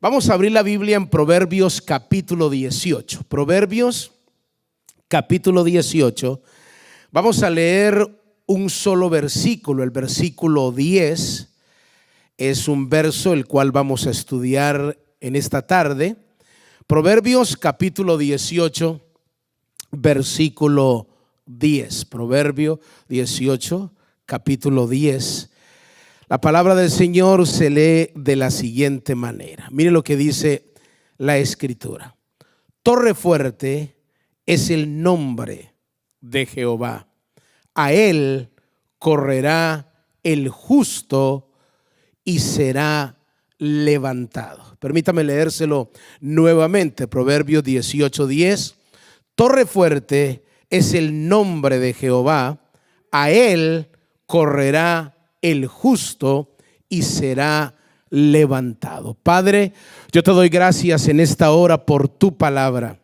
Vamos a abrir la Biblia en Proverbios capítulo 18. Proverbios capítulo 18. Vamos a leer un solo versículo, el versículo 10. Es un verso el cual vamos a estudiar en esta tarde. Proverbios capítulo 18, versículo 10. Proverbio 18, capítulo 10. La palabra del Señor se lee de la siguiente manera. Mire lo que dice la Escritura. Torre fuerte es el nombre de Jehová. A él correrá el justo y será levantado. Permítame leérselo nuevamente. Proverbios 18:10. Torre fuerte es el nombre de Jehová. A él correrá el justo y será levantado. Padre, yo te doy gracias en esta hora por tu palabra.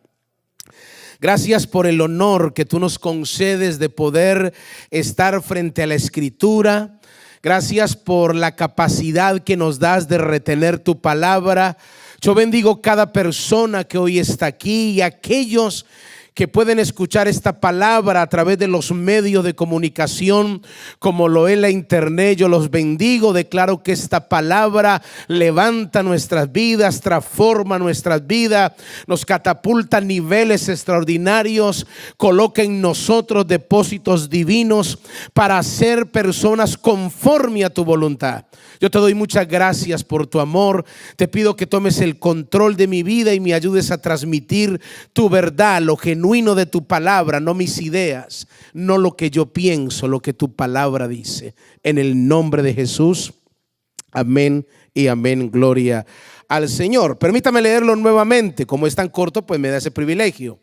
Gracias por el honor que tú nos concedes de poder estar frente a la Escritura. Gracias por la capacidad que nos das de retener tu palabra. Yo bendigo cada persona que hoy está aquí y aquellos que pueden escuchar esta palabra a través de los medios de comunicación como lo es la internet. Yo los bendigo, declaro que esta palabra levanta nuestras vidas, transforma nuestras vidas, nos catapulta a niveles extraordinarios, coloca en nosotros depósitos divinos para ser personas conforme a tu voluntad. Yo te doy muchas gracias por tu amor. Te pido que tomes el control de mi vida y me ayudes a transmitir tu verdad, lo genuino de tu palabra, no mis ideas, no lo que yo pienso, lo que tu palabra dice. En el nombre de Jesús, amén y amén. Gloria al Señor. Permítame leerlo nuevamente. Como es tan corto, pues me da ese privilegio.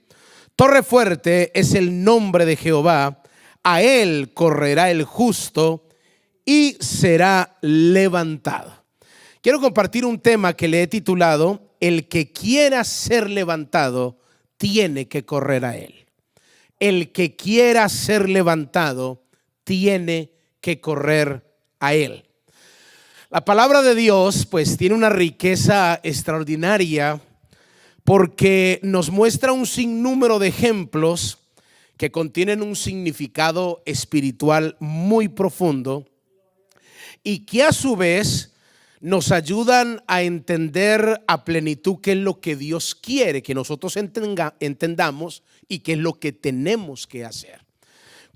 Torre fuerte es el nombre de Jehová. A él correrá el justo y será levantado. Quiero compartir un tema que le he titulado: el que quiera ser levantado tiene que correr a él. El que quiera ser levantado tiene que correr a él. La palabra de Dios pues tiene una riqueza extraordinaria porque nos muestra un sinnúmero de ejemplos que contienen un significado espiritual muy profundo y que a su vez nos ayudan a entender a plenitud qué es lo que Dios quiere que nosotros entendamos y qué es lo que tenemos que hacer.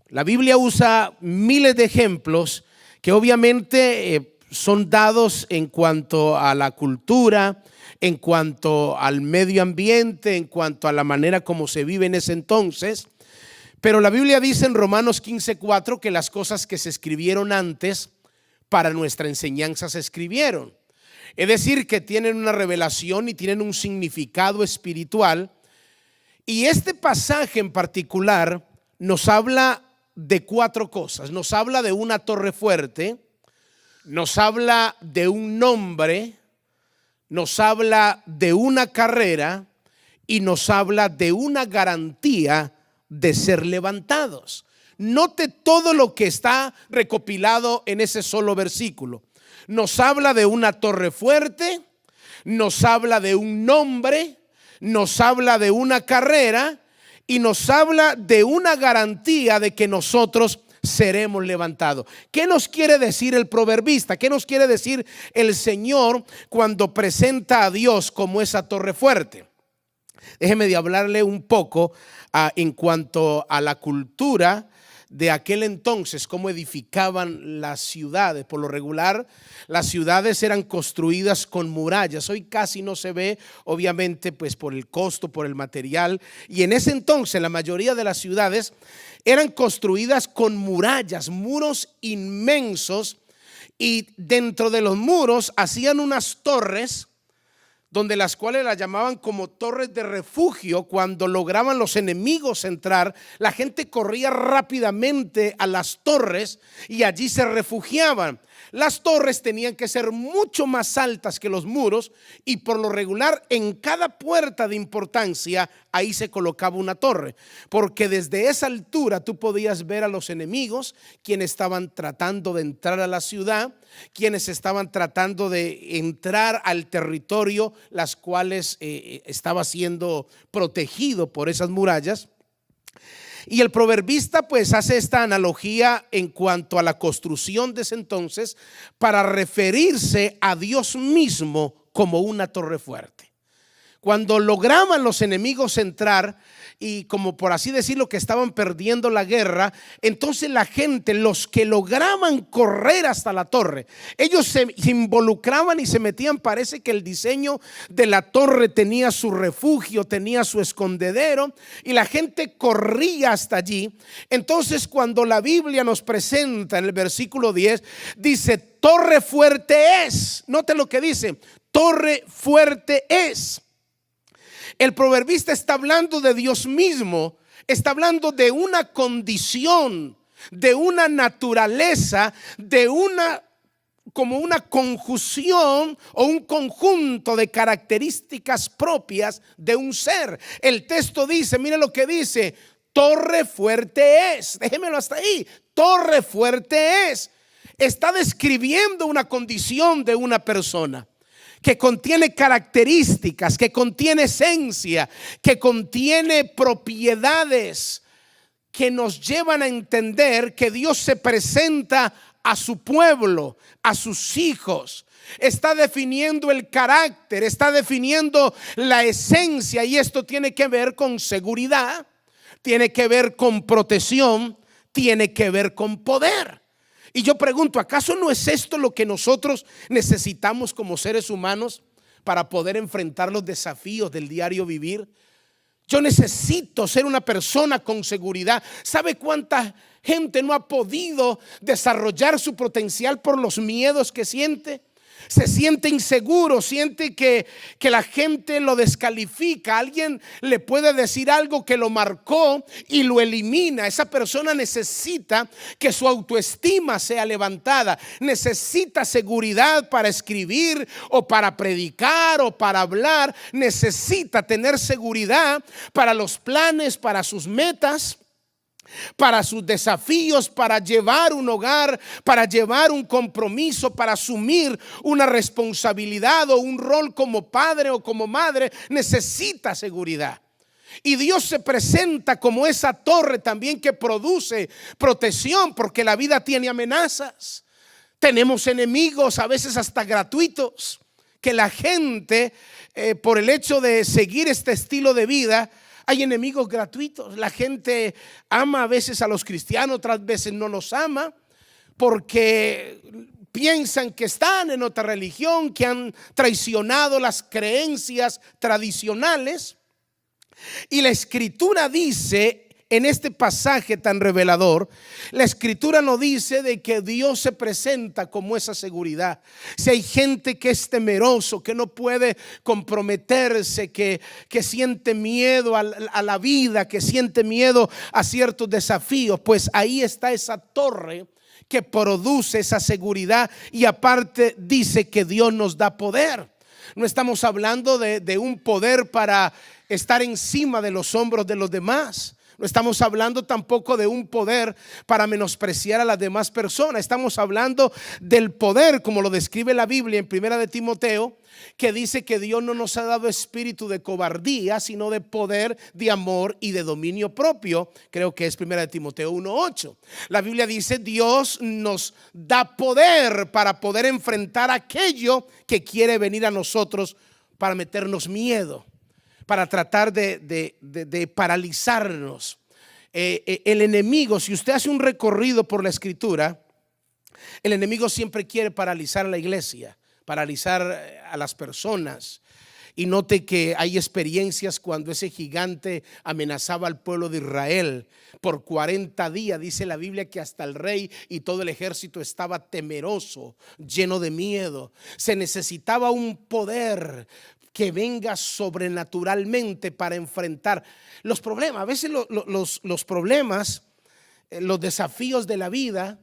La Biblia usa miles de ejemplos que obviamente son dados en cuanto a la cultura, en cuanto al medio ambiente, en cuanto a la manera como se vive en ese entonces. Pero la Biblia dice en Romanos 15:4 que las cosas que se escribieron antes para nuestra enseñanza se escribieron. Es decir, que tienen una revelación y tienen un significado espiritual. Y este pasaje en particular nos habla de cuatro cosas. Nos habla de una torre fuerte, nos habla de un nombre, nos habla de una carrera y nos habla de una garantía de ser levantados. Note todo lo que está recopilado en ese solo versículo. Nos habla de una torre fuerte, nos habla de un nombre, nos habla de una carrera y nos habla de una garantía de que nosotros seremos levantados. ¿Qué nos quiere decir el proverbista? ¿Qué nos quiere decir el Señor cuando presenta a Dios como esa torre fuerte? Déjeme de hablarle un poco en cuanto a la cultura de aquel entonces, cómo edificaban las ciudades. Por lo regular, las ciudades eran construidas con murallas. Hoy casi no se ve, obviamente, pues por el costo, por el material. Y en ese entonces, la mayoría de las ciudades eran construidas con murallas, muros inmensos. Y dentro de los muros hacían unas torres, donde las cuales las llamaban como torres de refugio. Cuando lograban los enemigos entrar, la gente corría rápidamente a las torres y allí se refugiaban. las torres tenían que ser mucho más altas que los muros y por lo regular en cada puerta de importancia ahí se colocaba una torre, porque desde esa altura tú podías ver a los enemigos, quienes estaban tratando de entrar a la ciudad, quienes estaban tratando de entrar al territorio, las cuales estaba siendo protegido por esas murallas. Y el proverbista pues hace esta analogía en cuanto a la construcción de ese entonces para referirse a Dios mismo como una torre fuerte. Cuando lograban los enemigos entrar y como por así decirlo que estaban perdiendo la guerra, entonces la gente, los que lograban correr hasta la torre, ellos se involucraban y se metían. Parece que el diseño de la torre tenía su refugio, tenía su escondedero y la gente corría hasta allí. Entonces cuando la Biblia nos presenta en el versículo 10, dice torre fuerte es. Note lo que dice, torre fuerte es. El proverbista está hablando de Dios mismo, está hablando de una condición, de una naturaleza, como una conjunción o un conjunto de características propias de un ser. El texto dice, mire lo que dice, torre fuerte es. Déjemelo hasta ahí, torre fuerte es. Está describiendo una condición de una persona que contiene características, que contiene esencia, que contiene propiedades que nos llevan a entender que Dios se presenta a su pueblo, a sus hijos. Está definiendo el carácter, está definiendo la esencia, y esto tiene que ver con seguridad, tiene que ver con protección, tiene que ver con poder. Y yo pregunto, ¿acaso no es esto lo que nosotros necesitamos como seres humanos para poder enfrentar los desafíos del diario vivir? Yo necesito ser una persona con seguridad. ¿Sabe cuánta gente no ha podido desarrollar su potencial por los miedos que siente? Se siente inseguro, siente que la gente lo descalifica. Alguien le puede decir algo que lo marcó y lo elimina. Esa persona necesita que su autoestima sea levantada. Necesita seguridad para escribir o para predicar o para hablar. Necesita tener seguridad para los planes, para sus metas, para sus desafíos, para llevar un hogar, para llevar un compromiso, para asumir una responsabilidad o un rol como padre o como madre. Necesita seguridad. Y Dios se presenta como esa torre también que produce protección, porque la vida tiene amenazas. Tenemos enemigos, a veces hasta gratuitos, que la gente por el hecho de seguir este estilo de vida, hay enemigos gratuitos. La gente ama a veces a los cristianos, otras veces no los ama porque piensan que están en otra religión, que han traicionado las creencias tradicionales. Y la Escritura dice, en este pasaje tan revelador, la Escritura nos dice de que Dios se presenta como esa seguridad. Si hay gente que es temeroso, que no puede comprometerse, que siente miedo a la vida, que siente miedo a ciertos desafíos, pues ahí está esa torre que produce esa seguridad. Y aparte dice que Dios nos da poder. No estamos hablando de un poder para estar encima de los hombros de los demás. No estamos hablando tampoco de un poder para menospreciar a las demás personas. Estamos hablando del poder, como lo describe la Biblia en 1 Timoteo, que dice que Dios no nos ha dado espíritu de cobardía, sino de poder, de amor y de dominio propio. Creo que es 1 Timoteo 1:8. La Biblia dice: Dios nos da poder para poder enfrentar aquello que quiere venir a nosotros para meternos miedo, para tratar de paralizarnos. El enemigo, si usted hace un recorrido por la Escritura, el enemigo siempre quiere paralizar a la iglesia, paralizar a las personas. Y note que hay experiencias cuando ese gigante amenazaba al pueblo de Israel por 40 días. Dice la Biblia que hasta el rey y todo el ejército estaba temeroso, lleno de miedo. Se necesitaba un poder que venga sobrenaturalmente para enfrentar los problemas. A veces los problemas, los desafíos de la vida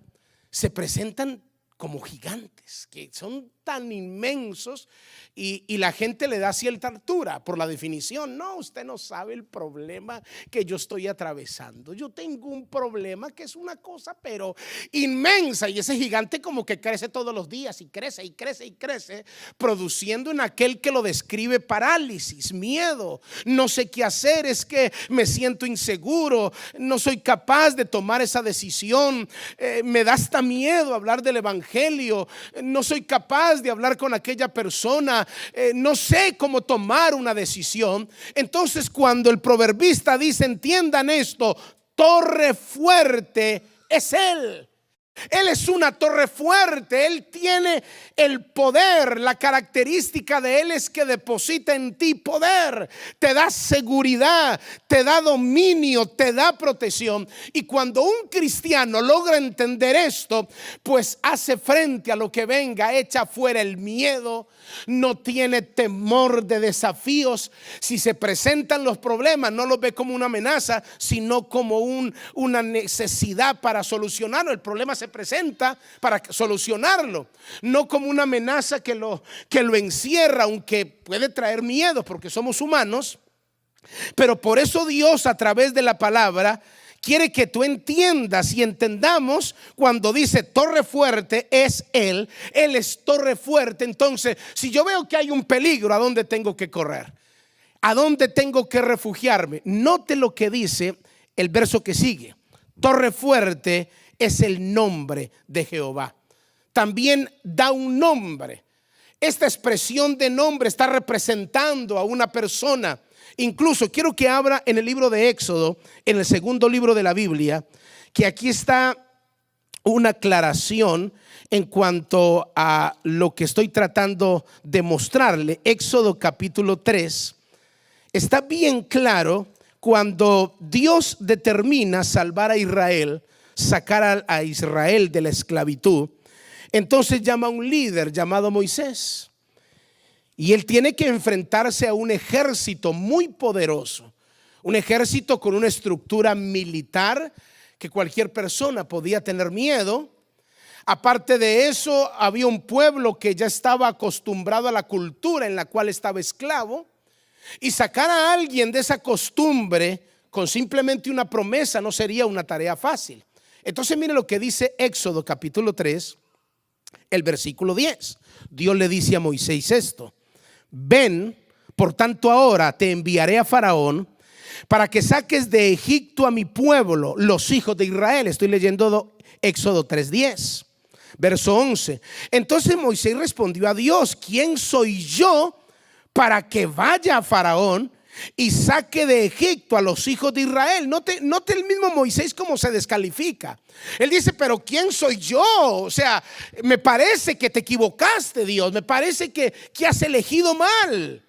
se presentan como gigantes, que son tan inmensos y la gente le da cierta altura por la definición. No, usted no sabe el problema que yo estoy atravesando. Yo tengo un problema que es una cosa pero inmensa, y ese gigante como que crece todos los días y crece y crece y crece, produciendo en aquel que lo describe parálisis, miedo, no sé qué hacer, es que me siento inseguro, no soy capaz de tomar esa decisión, me da hasta miedo hablar del evangelio, no soy capaz de hablar con aquella persona, no sé cómo tomar una decisión. Entonces, cuando el proverbista dice, entiendan esto, torre fuerte es Él. Él es una torre fuerte, Él tiene el poder. La característica de Él es que deposita en ti poder, te da seguridad, te da dominio, te da protección. Y cuando un cristiano logra entender esto, pues hace frente a lo que venga, echa fuera el miedo, no tiene temor de desafíos. Si se presentan los problemas, no los ve como una amenaza, sino como una necesidad para solucionarlo. El problema se presenta para solucionarlo, no como una amenaza que lo encierra, aunque puede traer miedo porque somos humanos. Pero por eso Dios, a través de la palabra, quiere que tú entiendas y entendamos cuando dice torre fuerte es Él. Él es torre fuerte. Entonces, si yo veo que hay un peligro, ¿a dónde tengo que correr? ¿A dónde tengo que refugiarme? Note lo que dice el verso que sigue. Torre fuerte es el nombre de Jehová. También da un nombre. Esta expresión de nombre está representando a una persona. Incluso quiero que abra en el libro de Éxodo, en el segundo libro de la Biblia, que aquí está una aclaración en cuanto a lo que estoy tratando de mostrarle. Éxodo capítulo 3 está bien claro cuando Dios determina salvar a Israel, sacar a Israel de la esclavitud. Entonces llama a un líder llamado Moisés. Y él tiene que enfrentarse a un ejército muy poderoso, un ejército con una estructura militar que cualquier persona podía tener miedo. Aparte de eso, había un pueblo que ya estaba acostumbrado a la cultura en la cual estaba esclavo, y sacar a alguien de esa costumbre con simplemente una promesa no sería una tarea fácil. Entonces mire lo que dice Éxodo capítulo 3, el versículo 10. Dios le dice a Moisés esto: ven, por tanto ahora te enviaré a Faraón para que saques de Egipto a mi pueblo, los hijos de Israel. Estoy leyendo Éxodo 3:10, verso 11. Entonces Moisés respondió a Dios: ¿quién soy yo para que vaya a Faraón y saque de Egipto a los hijos de Israel? Note el mismo Moisés cómo se descalifica. Él dice, pero ¿quién soy yo? O sea, me parece que te equivocaste, Dios. Me parece que has elegido mal.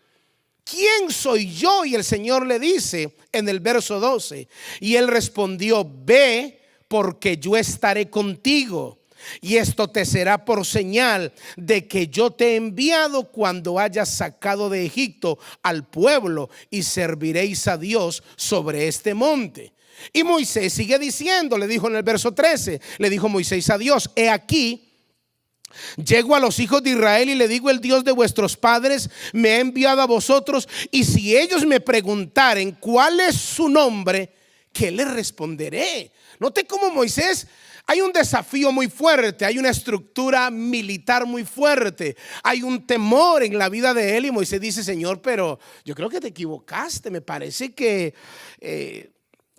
¿Quién soy yo? Y el Señor le dice en el verso 12, y él respondió: ve, porque yo estaré contigo, y esto te será por señal de que yo te he enviado cuando hayas sacado de Egipto al pueblo, y serviréis a Dios sobre este monte. Y Moisés sigue diciendo, le dijo en el verso 13, le dijo Moisés a Dios: he aquí, llego a los hijos de Israel y le digo, el Dios de vuestros padres me ha enviado a vosotros, y si ellos me preguntaren cuál es su nombre, ¿qué les responderé? Note cómo Moisés, hay un desafío muy fuerte, hay una estructura militar muy fuerte, hay un temor en la vida de él, y Moisés dice: Señor, pero yo creo que te equivocaste, me parece que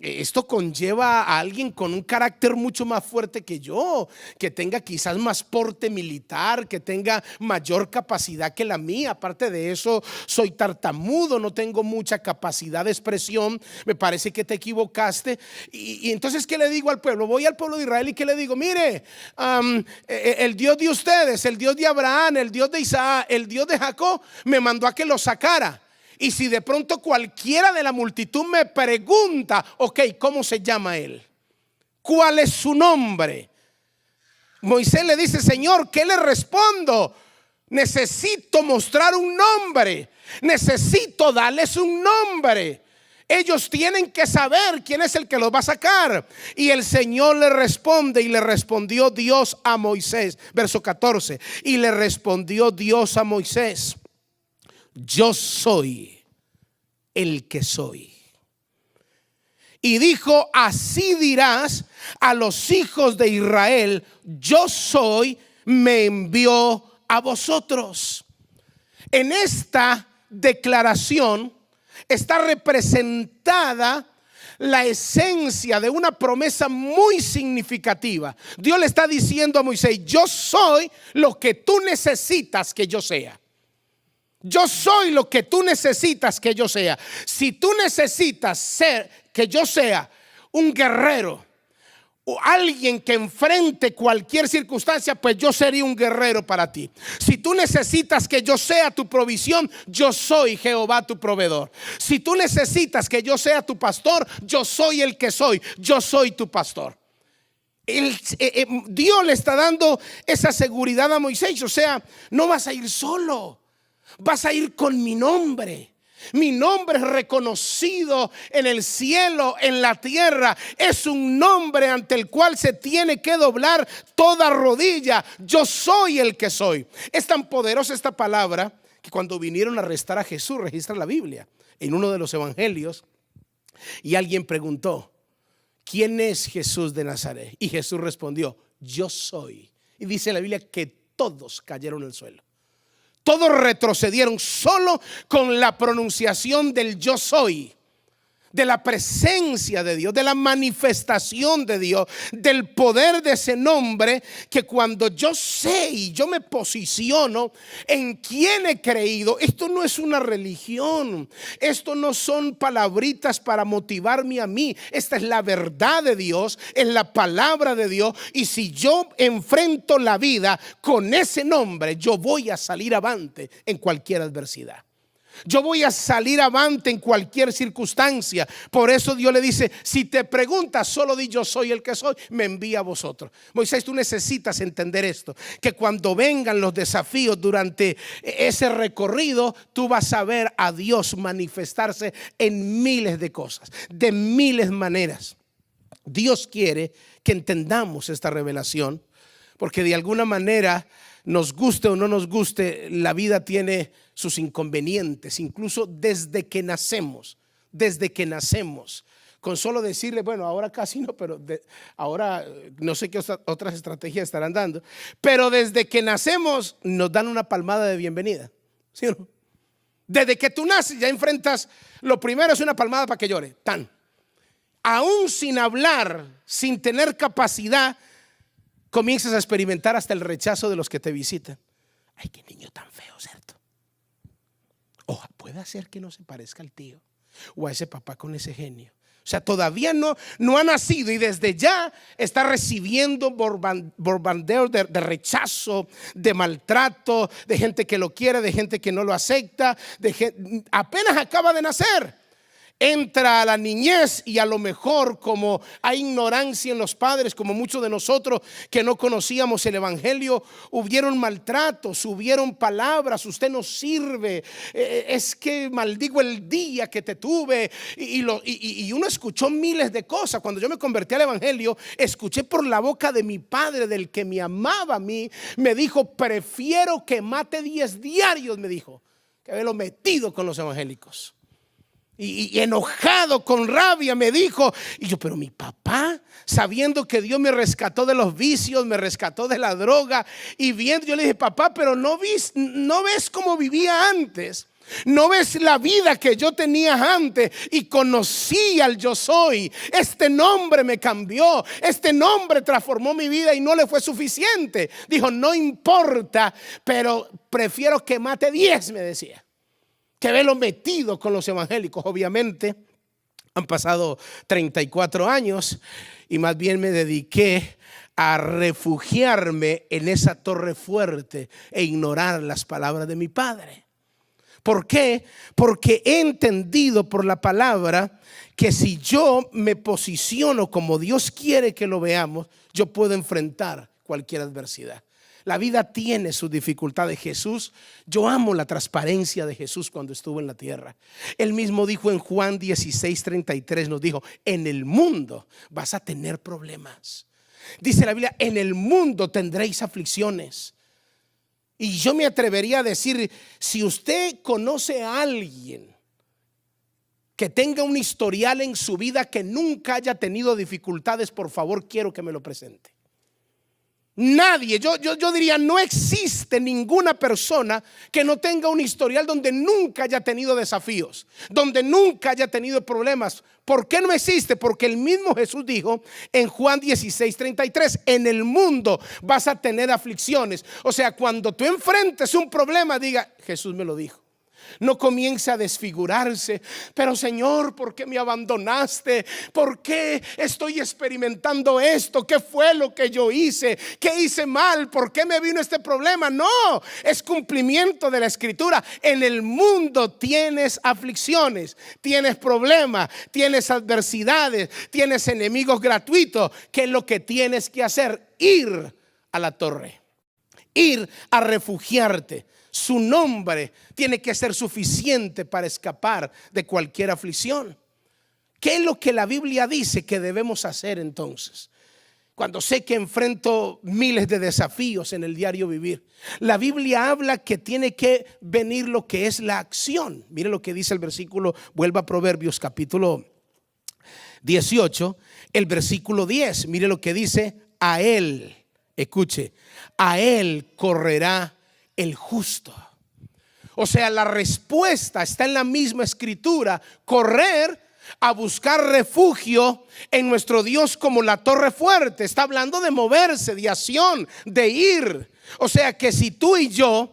esto conlleva a alguien con un carácter mucho más fuerte que yo, que tenga quizás más porte militar, que tenga mayor capacidad que la mía. Aparte de eso, soy tartamudo, no tengo mucha capacidad de expresión. Me parece que te equivocaste. Y entonces, ¿qué le digo al pueblo? Voy al pueblo de Israel y ¿qué le digo? Mire, el Dios de ustedes, el Dios de Abraham, el Dios de Isaac, el Dios de Jacob, me mandó a que los sacara. Y si de pronto cualquiera de la multitud me pregunta, ok, ¿cómo se llama él? ¿Cuál es su nombre? Moisés le dice: Señor, ¿qué le respondo? Necesito mostrar un nombre, necesito darles un nombre. Ellos tienen que saber quién es el que los va a sacar. Y el Señor le responde, y le respondió Dios a Moisés. Verso 14. Y le respondió Dios a Moisés: yo soy el que soy. Y dijo: así dirás a los hijos de Israel: yo soy, me envió a vosotros. En esta declaración está representada la esencia de una promesa muy significativa. Dios le está diciendo a Moisés: yo soy lo que tú necesitas que yo sea. Yo soy lo que tú necesitas que yo sea. Si tú necesitas ser, que yo sea un guerrero o alguien que enfrente cualquier circunstancia, pues yo sería un guerrero para ti. Si tú necesitas que yo sea tu provisión, yo soy Jehová tu proveedor. Si tú necesitas que yo sea tu pastor, yo soy el que soy. Yo soy tu pastor. Dios le está dando esa seguridad a Moisés. O sea, no vas a ir solo, vas a ir con mi nombre. Mi nombre es reconocido en el cielo, en la tierra. Es un nombre ante el cual se tiene que doblar toda rodilla. Yo soy el que soy. Es tan poderosa esta palabra que cuando vinieron a arrestar a Jesús, registra la Biblia en uno de los evangelios, y alguien preguntó: ¿quién es Jesús de Nazaret? Y Jesús respondió: yo soy. Y dice la Biblia que todos cayeron al suelo. Todos retrocedieron solo con la pronunciación del yo soy, de la presencia de Dios, de la manifestación de Dios, del poder de ese nombre. Que cuando yo sé y yo me posiciono en quién he creído, esto no es una religión, esto no son palabritas para motivarme a mí. Esta es la verdad de Dios, es la palabra de Dios. Y si yo enfrento la vida con ese nombre, yo voy a salir avante en cualquier adversidad. Yo voy a salir avante en cualquier circunstancia. Por eso Dios le dice: si te preguntas, solo di yo soy el que soy, me envía a vosotros. Moisés, tú necesitas entender esto, que cuando vengan los desafíos durante ese recorrido, tú vas a ver a Dios manifestarse en miles de cosas, de miles maneras. Dios quiere que entendamos esta revelación, porque de alguna manera, nos guste o no nos guste, la vida tiene sus inconvenientes, incluso desde que nacemos. Con solo decirle, bueno, ahora casi no, pero ahora no sé qué otras estrategias estarán dando, pero desde que nacemos nos dan una palmada de bienvenida, ¿sí o no? Desde que tú naces ya enfrentas, lo primero es una palmada para que llore, tan. Aún sin hablar, sin tener capacidad, comienzas a experimentar hasta el rechazo de los que te visitan. Ay, qué niño tan feo, ¿cierto? O puede ser que no se parezca al tío o a ese papá con ese genio. O sea, todavía no ha nacido y desde ya está recibiendo bombardeos de rechazo, de maltrato, de gente que lo quiere, de gente que no lo acepta, apenas acaba de nacer. Entra a la niñez y a lo mejor, como hay ignorancia en los padres, como muchos de nosotros que no conocíamos el evangelio, hubieron maltratos, hubieron palabras: usted no sirve, es que maldigo el día que te tuve, y uno escuchó miles de cosas. Cuando yo me convertí al evangelio, escuché por la boca de mi padre, del que me amaba a mí, me dijo: prefiero que mate 10 diarios, me dijo, que haberlo metido con los evangélicos. Y enojado, con rabia, me dijo. Y yo, pero mi papá, sabiendo que Dios me rescató de los vicios, me rescató de la droga, y viendo, yo le dije: papá, pero no ves cómo vivía antes, no ves la vida que yo tenía antes, y conocí al yo soy. Este nombre me cambió, este nombre transformó mi vida, y no le fue suficiente. Dijo: no importa, pero prefiero que mate 10, me decía, que verlo metido con los evangélicos. Obviamente han pasado 34 años y más bien me dediqué a refugiarme en esa torre fuerte e ignorar las palabras de mi padre. ¿Por qué? Porque he entendido por la palabra que si yo me posiciono como Dios quiere que lo veamos, yo puedo enfrentar cualquier adversidad. La vida tiene sus dificultades. Jesús, yo amo la transparencia de Jesús cuando estuvo en la tierra. Él mismo dijo en Juan 16:33, nos dijo: en el mundo vas a tener problemas. Dice la Biblia: en el mundo tendréis aflicciones. Y yo me atrevería a decir, si usted conoce a alguien que tenga un historial en su vida que nunca haya tenido dificultades, por favor, quiero que me lo presente. Nadie, yo diría, no existe ninguna persona que no tenga un historial donde nunca haya tenido desafíos, donde nunca haya tenido problemas. ¿Por qué no existe? Porque el mismo Jesús dijo en Juan 16:33, en el mundo vas a tener aflicciones. O sea, cuando tú enfrentes un problema, diga: Jesús me lo dijo. No comience a desfigurarse. Pero Señor, ¿por qué me abandonaste? ¿Por qué estoy experimentando esto? ¿Qué fue lo que yo hice? ¿Qué hice mal? ¿Por qué me vino este problema? No, es cumplimiento de la Escritura. En el mundo tienes aflicciones, tienes problemas, tienes adversidades, tienes enemigos gratuitos. ¿Qué es lo que tienes que hacer? Ir a la torre, ir a refugiarte. Su nombre tiene que ser suficiente para escapar de cualquier aflicción. ¿Qué es lo que la Biblia dice que debemos hacer entonces? Cuando sé que enfrento miles de desafíos en el diario vivir, la Biblia habla que tiene que venir lo que es la acción. Mire lo que dice el versículo, vuelva a Proverbios capítulo 18, el versículo 10. Mire lo que dice: a él, escuche, a él correrá el justo. O sea, la respuesta está en la misma Escritura: correr a buscar refugio en nuestro Dios como la torre fuerte. Está hablando de moverse, de acción, de ir. O sea que si tú y yo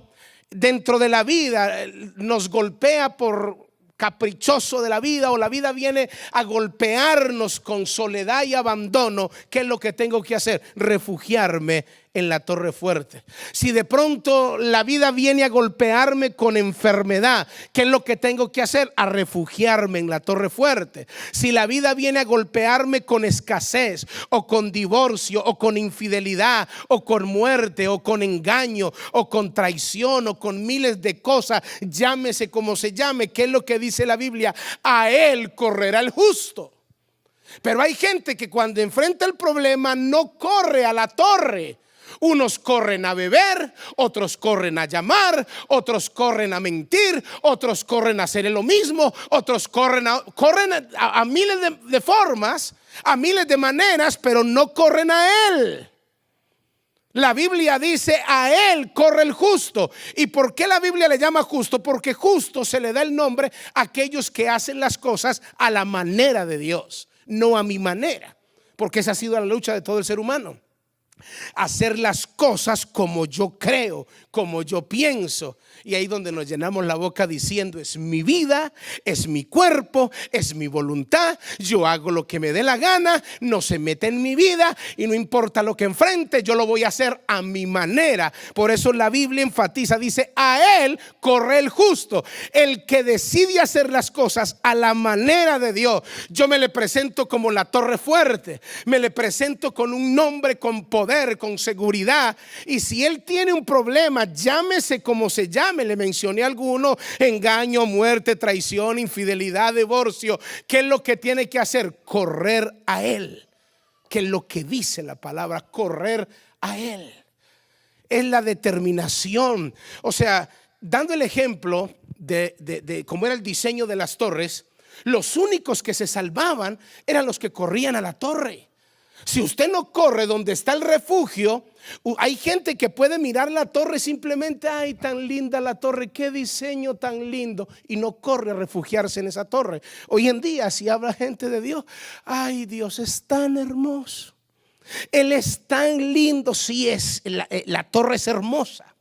dentro de la vida nos golpea por caprichoso de la vida, o la vida viene a golpearnos con soledad y abandono, ¿qué es lo que tengo que hacer? Refugiarme en la torre fuerte. Si de pronto la vida viene a golpearme con enfermedad, ¿qué es lo que tengo que hacer? A refugiarme en la torre fuerte. Si la vida viene a golpearme con escasez, o con divorcio, o con infidelidad, o con muerte, o con engaño, o con traición, o con miles de cosas, llámese como se llame, ¿qué es lo que dice la Biblia? A él correrá el justo. Pero hay gente que cuando enfrenta el problema no corre a la torre. Unos corren a beber, otros corren a llamar, otros corren a mentir, otros corren a hacer lo mismo, otros corren a miles de formas, a miles de maneras, pero no corren a él. La Biblia dice: a él corre el justo. ¿Y por qué la Biblia le llama justo? Porque justo se le da el nombre a aquellos que hacen las cosas a la manera de Dios, no a mi manera, porque esa ha sido la lucha de todo el ser humano. Hacer las cosas como yo creo, como yo pienso. Y ahí donde nos llenamos la boca diciendo: es mi vida, es mi cuerpo, es mi voluntad, yo hago lo que me dé la gana, no se mete en mi vida, y no importa lo que enfrente, yo lo voy a hacer a mi manera. Por eso la Biblia enfatiza, dice: a él corre el justo, el que decide hacer las cosas a la manera de Dios. Yo me le presento como la torre fuerte, me le presento con un nombre, con poder, con seguridad. Y si él tiene un problema, llámese como se llame, le mencioné algunos: engaño, muerte, traición, infidelidad, divorcio. ¿Qué es lo que tiene que hacer? Correr a él. Que es lo que dice la palabra, correr a él. Es la determinación. O sea, dando el ejemplo de cómo era el diseño de las torres, los únicos que se salvaban eran los que corrían a la torre. Si usted no corre donde está el refugio, hay gente que puede mirar la torre simplemente: ay, tan linda la torre, qué diseño tan lindo, y no corre a refugiarse en esa torre. Hoy en día, si habla gente de Dios: ay, Dios es tan hermoso, Él es tan lindo. Sí, la torre es hermosa,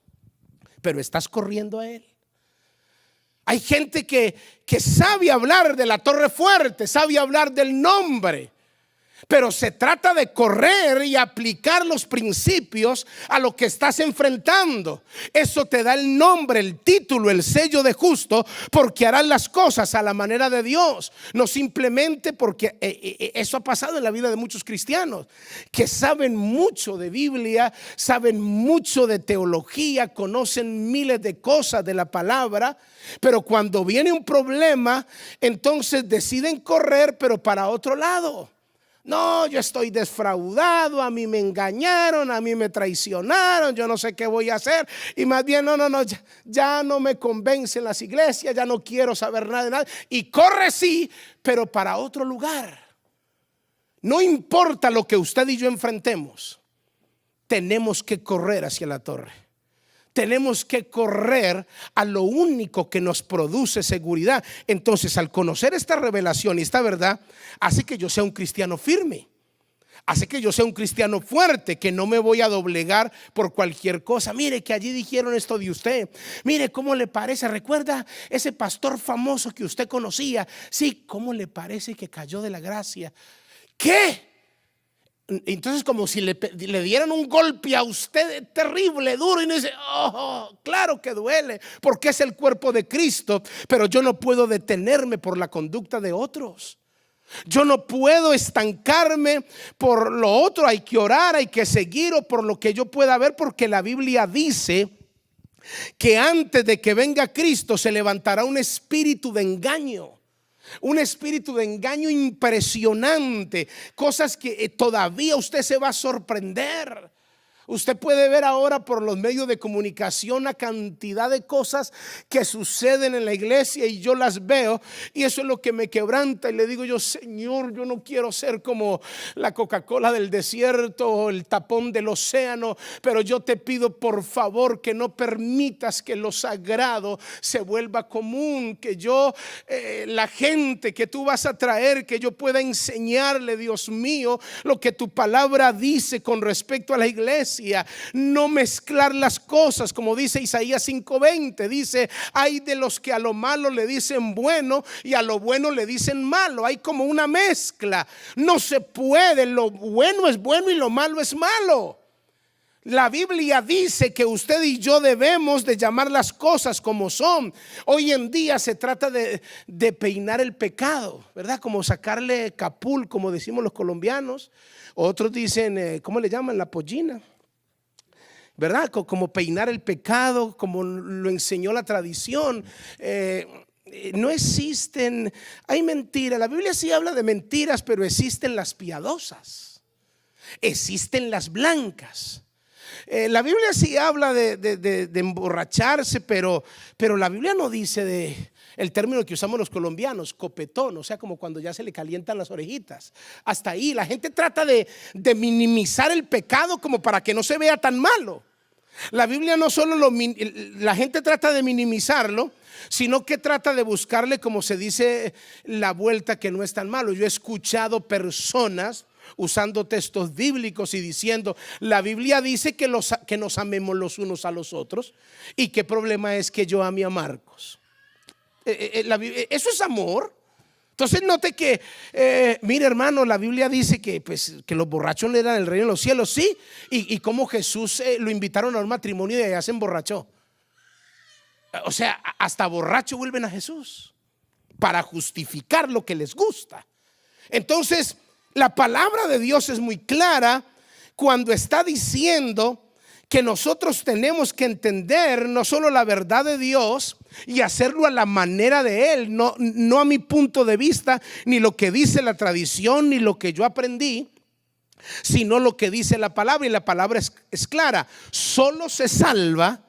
pero estás corriendo a Él. Hay gente que sabe hablar de la torre fuerte, sabe hablar del nombre, Pero se trata de correr y aplicar los principios a lo que estás enfrentando. Eso te da el nombre, el título, el sello de justo, porque harás las cosas a la manera de Dios. No simplemente porque eso ha pasado en la vida de muchos cristianos que saben mucho de Biblia, saben mucho de teología, conocen miles de cosas de la palabra, pero cuando viene un problema, entonces deciden correr, pero para otro lado. No, yo estoy defraudado, a mí me engañaron, a mí me traicionaron, yo no sé qué voy a hacer. Y más bien, no, ya no me convencen las iglesias, ya no quiero saber nada de nada. Y corre sí, pero para otro lugar. No importa lo que usted y yo enfrentemos, tenemos que correr hacia la torre. Tenemos que correr a lo único que nos produce seguridad. Entonces, al conocer esta revelación y esta verdad, hace que yo sea un cristiano firme, hace que yo sea un cristiano fuerte, que no me voy a doblegar por cualquier cosa. Mire que allí dijeron esto de usted, mire cómo le parece, recuerda ese pastor famoso que usted conocía, sí, cómo le parece que cayó de la gracia. ¿Qué? Entonces, como si le dieran un golpe a usted terrible, duro, y no dice, oh, claro que duele, porque es el cuerpo de Cristo, pero yo no puedo detenerme por la conducta de otros. Yo no puedo estancarme por lo otro. Hay que orar, hay que seguir, o por lo que yo pueda ver, porque la Biblia dice que antes de que venga Cristo se levantará un espíritu de engaño. Un espíritu de engaño impresionante, cosas que todavía usted se va a sorprender. Usted puede ver ahora por los medios de comunicación una cantidad de cosas que suceden en la iglesia, y yo las veo, y eso es lo que me quebranta. Y le digo yo, Señor, yo no quiero ser como la Coca-Cola del desierto o el tapón del océano, pero yo te pido por favor que no permitas que lo sagrado se vuelva común, que yo, la gente que tú vas a traer, que yo pueda enseñarle, Dios mío, lo que tu palabra dice con respecto a la iglesia. No mezclar las cosas, como dice Isaías 5:20, dice, hay de los que a lo malo le dicen bueno y a lo bueno le dicen malo. Hay como una mezcla, no se puede, lo bueno es bueno y lo malo es malo. La Biblia dice que usted y yo debemos de llamar las cosas como son. Hoy en día se trata de peinar el pecado, ¿verdad? Como sacarle capul, como decimos los colombianos. Otros dicen, ¿cómo le llaman? La pollina, ¿verdad? Como peinar el pecado, como lo enseñó la tradición. No existen, hay mentiras. La Biblia sí habla de mentiras, pero existen las piadosas, existen las blancas. La Biblia sí habla de emborracharse, pero la Biblia no dice de el término que usamos los colombianos, copetón, o sea, como cuando ya se le calientan las orejitas. Hasta ahí la gente trata de minimizar el pecado como para que no se vea tan malo. La Biblia no solo la gente trata de minimizarlo, sino que trata de buscarle, como se dice, la vuelta, que no es tan malo. Yo he escuchado personas usando textos bíblicos y diciendo, la Biblia dice que nos amemos los unos a los otros, y qué problema es que yo ame a Marcos. Eso es amor. Entonces note que, mire hermano, la Biblia dice que los borrachos le dan el reino de los cielos, sí, y como Jesús lo invitaron a un matrimonio y allá se emborrachó. O sea, hasta borracho vuelven a Jesús para justificar lo que les gusta. Entonces la palabra de Dios es muy clara cuando está diciendo que nosotros tenemos que entender no solo la verdad de Dios y hacerlo a la manera de Él, no a mi punto de vista, ni lo que dice la tradición, ni lo que yo aprendí, sino lo que dice la palabra. Y la palabra es clara: solo se salva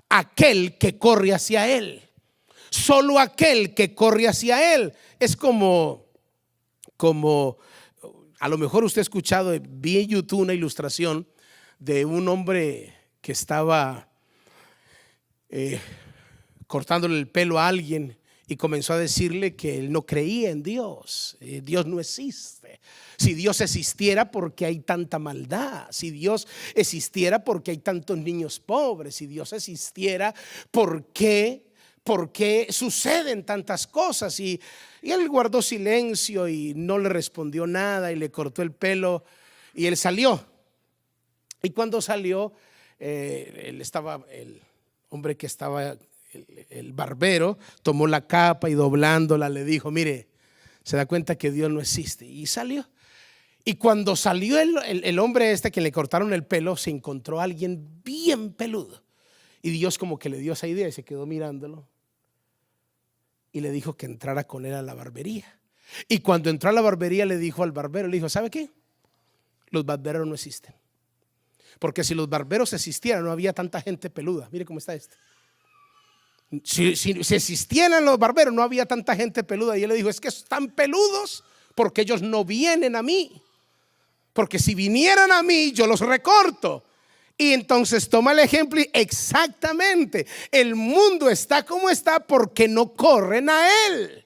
aquel que corre hacia Él. Solo aquel que corre hacia Él. Es como a lo mejor usted ha escuchado, vi en YouTube una ilustración de un hombre que estaba cortándole el pelo a alguien y comenzó a decirle que él no creía en Dios. Dios no existe. Si Dios existiera, ¿por qué hay tanta maldad? Si Dios existiera, ¿por qué hay tantos niños pobres? Si Dios existiera, ¿por qué ¿por qué suceden tantas cosas? Y él guardó silencio y no le respondió nada y le cortó el pelo y él salió. Y cuando salió, él estaba, el hombre que estaba, el barbero, tomó la capa y doblándola le dijo: mire, se da cuenta que Dios no existe. Y salió. Y cuando salió el hombre que le cortaron el pelo, se encontró a alguien bien peludo. Y Dios como que le dio esa idea y se quedó mirándolo. Y le dijo que entrara con él a la barbería. Y cuando entró a la barbería le dijo al barbero, le dijo: ¿sabe qué? Los barberos no existen. Porque si los barberos existieran, no había tanta gente peluda. Mire cómo está este. Si existieran los barberos, no había tanta gente peluda. Y él le dijo: es que están peludos porque ellos no vienen a mí. Porque si vinieran a mí, yo los recorto. Y entonces toma el ejemplo y exactamente, el mundo está como está porque no corren a él,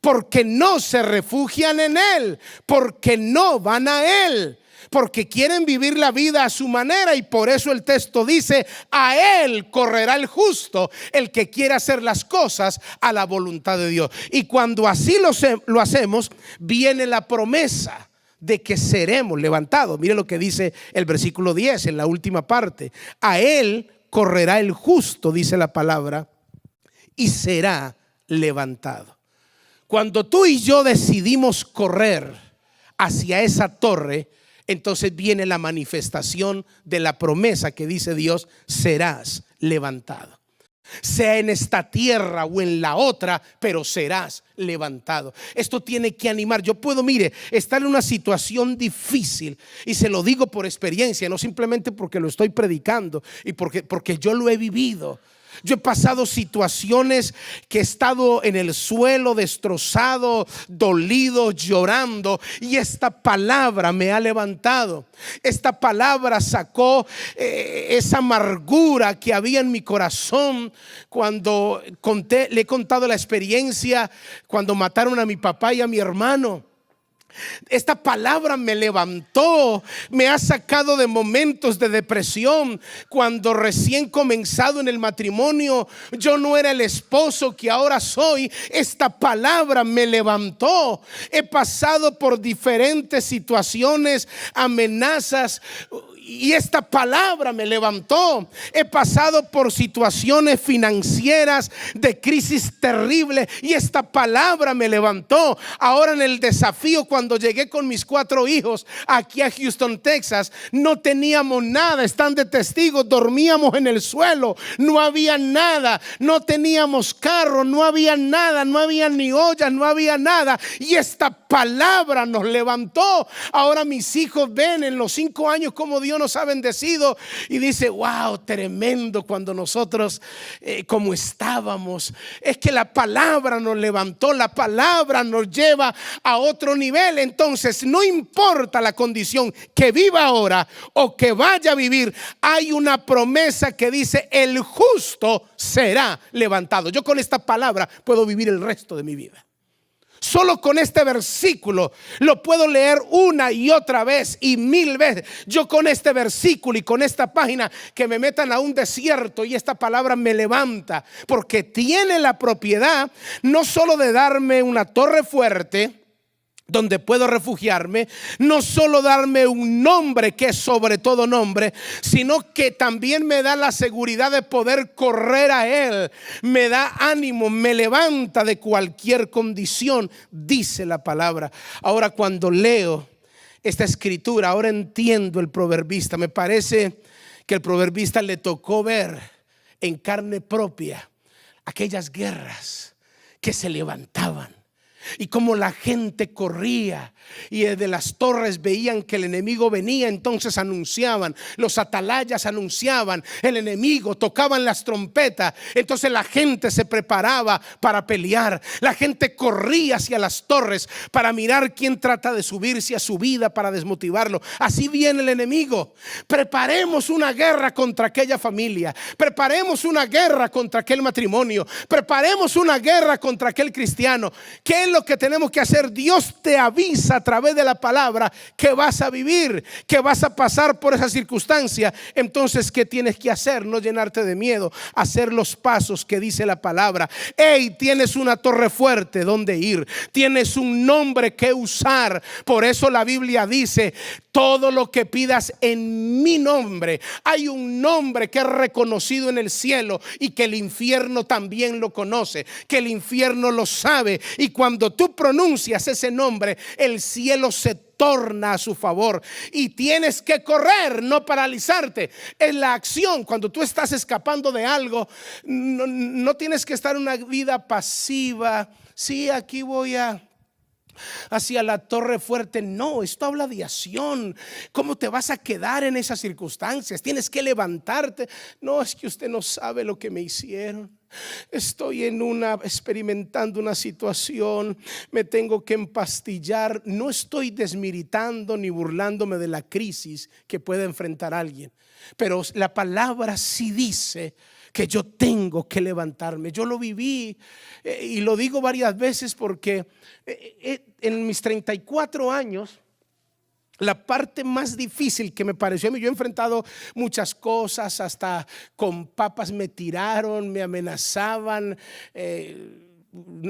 porque no se refugian en él, porque no van a él, porque quieren vivir la vida a su manera. Y por eso el texto dice: a él correrá el justo, el que quiere hacer las cosas a la voluntad de Dios. Y cuando así lo hacemos, viene la promesa de que seremos levantados. Mire lo que dice el versículo 10 en la última parte: a él correrá el justo, dice la palabra, y será levantado. Cuando tú y yo decidimos correr hacia esa torre, entonces viene la manifestación de la promesa que dice Dios: serás levantado. Sea en esta tierra o en la otra, pero serás levantado. Esto tiene que animar. Yo puedo, mire, estar en una situación difícil, y se lo digo por experiencia, no simplemente porque lo estoy predicando y porque yo lo he vivido. Yo he pasado situaciones que he estado en el suelo, destrozado, dolido, llorando, y esta palabra me ha levantado. Esta palabra sacó esa amargura que había en mi corazón cuando le he contado la experiencia cuando mataron a mi papá y a mi hermano. Esta palabra me levantó, me ha sacado de momentos de depresión. Cuando recién comenzado en el matrimonio, yo no era el esposo que ahora soy. Esta palabra me levantó. He pasado por diferentes situaciones, amenazas, y esta palabra me levantó. He pasado por situaciones financieras de crisis terrible, y esta palabra me levantó. Ahora en el desafío, cuando llegué con mis 4 hijos aquí a Houston, Texas, no teníamos nada. Están de testigos, dormíamos en el suelo, no había nada, no teníamos carro, no había nada, no había ni ollas, no había nada. Y esta palabra nos levantó. Ahora mis hijos ven en los 5 años como Dios nos ha bendecido, y dice: wow, tremendo cuando nosotros como estábamos. Es que la palabra nos levantó, la palabra nos lleva a otro nivel. Entonces no importa la condición que viva ahora o que vaya a vivir, hay una promesa que dice: el justo será levantado. Yo con esta palabra puedo vivir el resto de mi vida. Solo con este versículo lo puedo leer una y otra vez y 1000 veces. Yo con este versículo y con esta página, que me metan a un desierto y esta palabra me levanta, porque tiene la propiedad no solo de darme una torre fuerte donde puedo refugiarme, no solo darme un nombre que es sobre todo nombre, sino que también me da la seguridad de poder correr a él. Me da ánimo, me levanta de cualquier condición, dice la palabra. Ahora, cuando leo esta escritura, ahora entiendo el proverbista. Me parece que el proverbista le tocó ver en carne propia aquellas guerras que se levantaban, y como la gente corría, y desde las torres veían que el enemigo venía. Entonces anunciaban, los atalayas anunciaban el enemigo, tocaban las trompetas. Entonces la gente se preparaba para pelear. La gente corría hacia las torres para mirar quién trata de subirse a su vida para desmotivarlo. Así viene el enemigo. Preparemos una guerra contra aquella familia, preparemos una guerra contra aquel matrimonio, preparemos una guerra contra aquel cristiano. ¿Qué es lo que tenemos que hacer? Dios te avisa a través de la palabra que vas a vivir, que vas a pasar por esa circunstancia. Entonces, ¿qué tienes que hacer? No llenarte de miedo, hacer los pasos que dice la palabra. Hey, tienes una torre fuerte donde ir, tienes un nombre que usar. Por eso la Biblia dice: todo lo que pidas en mi nombre. Hay un nombre que es reconocido en el cielo y que el infierno también lo conoce, que el infierno lo sabe. Y cuando tú pronuncias ese nombre, el cielo se torna a su favor. Y tienes que correr, no paralizarte. En la acción, cuando tú estás escapando de algo, no tienes que estar en una vida pasiva. Sí, aquí voy hacia la torre fuerte. No, esto habla de acción. ¿Cómo te vas a quedar en esas circunstancias? Tienes que levantarte. No, es que usted no sabe lo que me hicieron. Estoy experimentando una situación, me tengo que empastillar. No estoy desmilitando ni burlándome de la crisis que puede enfrentar alguien, pero la palabra sí dice que yo tengo que levantarme. Yo lo viví y lo digo varias veces porque en mis 34 años, la parte más difícil que me pareció a mí, yo he enfrentado muchas cosas, hasta con papas me tiraron, me amenazaban.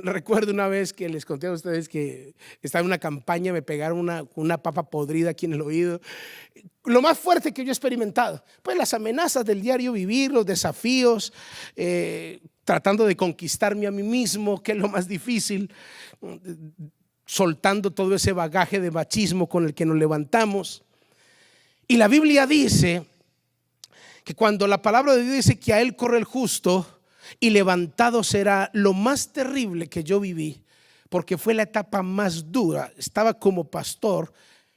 Recuerdo una vez que les conté a ustedes que estaba en una campaña, me pegaron una papa podrida aquí en el oído. Lo más fuerte que yo he experimentado, pues las amenazas del diario vivir, los desafíos, tratando de conquistarme a mí mismo, que es lo más difícil, soltando todo ese bagaje de machismo con el que nos levantamos. Y la Biblia dice que cuando la palabra de Dios dice que a él corre el justo y levantado será, lo más terrible que yo viví, porque fue la etapa más dura. Estaba como pastor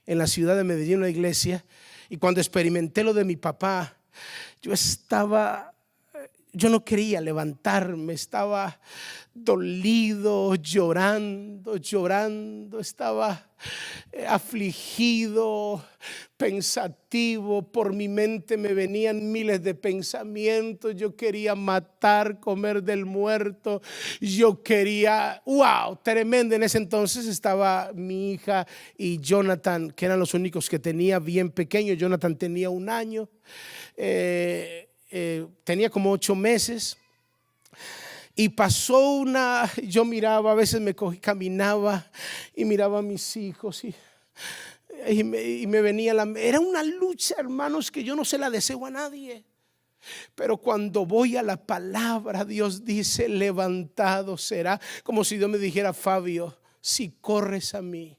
en la ciudad de Medellín, una iglesia, y cuando experimenté lo de mi papá, yo no quería levantarme, estaba dolido, llorando, estaba afligido, pensativo. Por mi mente me venían miles de pensamientos. Yo quería matar, comer del muerto. Yo quería, tremendo. En ese entonces estaba mi hija y Jonathan, que eran los únicos que tenía, bien pequeño. Jonathan tenía 1 año. Tenía como 8 meses y pasó yo miraba, a veces caminaba y miraba a mis hijos y me venía era una lucha, hermanos, que yo no se la deseo a nadie. Pero cuando voy a la palabra, Dios dice: levantado será. Como si Dios me dijera: Fabio, si corres a mí,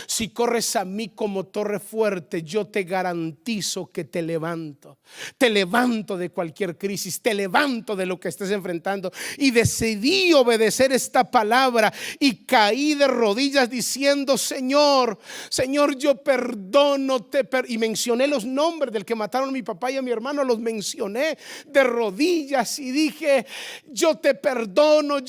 si corres a mí como torre fuerte, yo te garantizo que te levanto. Te levanto de cualquier crisis, te levanto de lo que estés enfrentando. Y decidí obedecer esta palabra y caí de rodillas diciendo: Señor, yo perdono. Y mencioné los nombres del que mataron a mi papá y a mi hermano. Los mencioné de rodillas y dije: yo te perdono.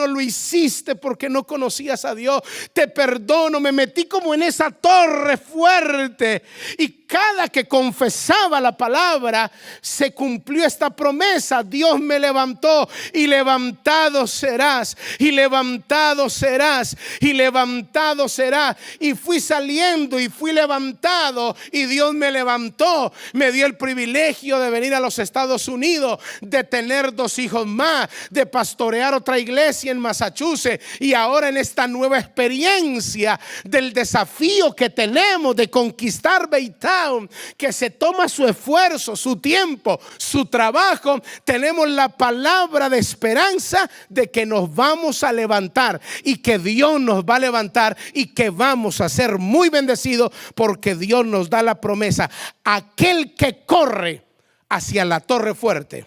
Lo hiciste porque no conocías a Dios. Te perdono. Me metí como en esa torre fuerte, y cada que confesaba la palabra se cumplió esta promesa. Dios me levantó, y levantado serás, y levantado serás, y levantado será. Y fui saliendo y fui levantado, y Dios me levantó. Me dio el privilegio de venir a los Estados Unidos, de tener 2 hijos más, de pastorear otra iglesia en Massachusetts, y ahora en esta nueva experiencia del desafío que tenemos de conquistar Baytown, que se toma su esfuerzo, su tiempo, su trabajo, tenemos la palabra de esperanza de que nos vamos a levantar, y que Dios nos va a levantar, y que vamos a ser muy bendecidos, porque Dios nos da la promesa: aquel que corre hacia la torre fuerte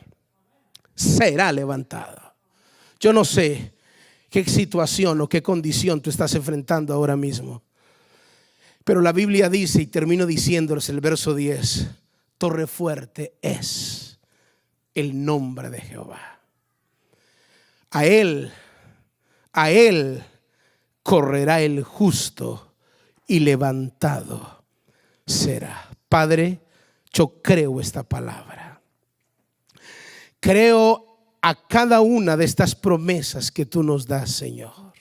será levantado. Yo no sé qué situación o qué condición tú estás enfrentando ahora mismo, pero la Biblia dice, y termino diciéndoles el verso 10: torre fuerte es el nombre de Jehová. A él correrá el justo, y levantado será. Padre, yo creo esta palabra. Creo a cada una de estas promesas que tú nos das, Señor.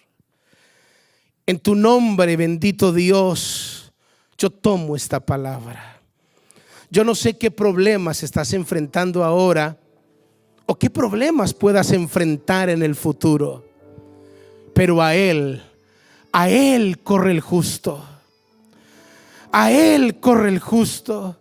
En tu nombre, bendito Dios, yo tomo esta palabra. Yo no sé qué problemas estás enfrentando ahora o qué problemas puedas enfrentar en el futuro, pero a Él corre el justo. A Él corre el justo.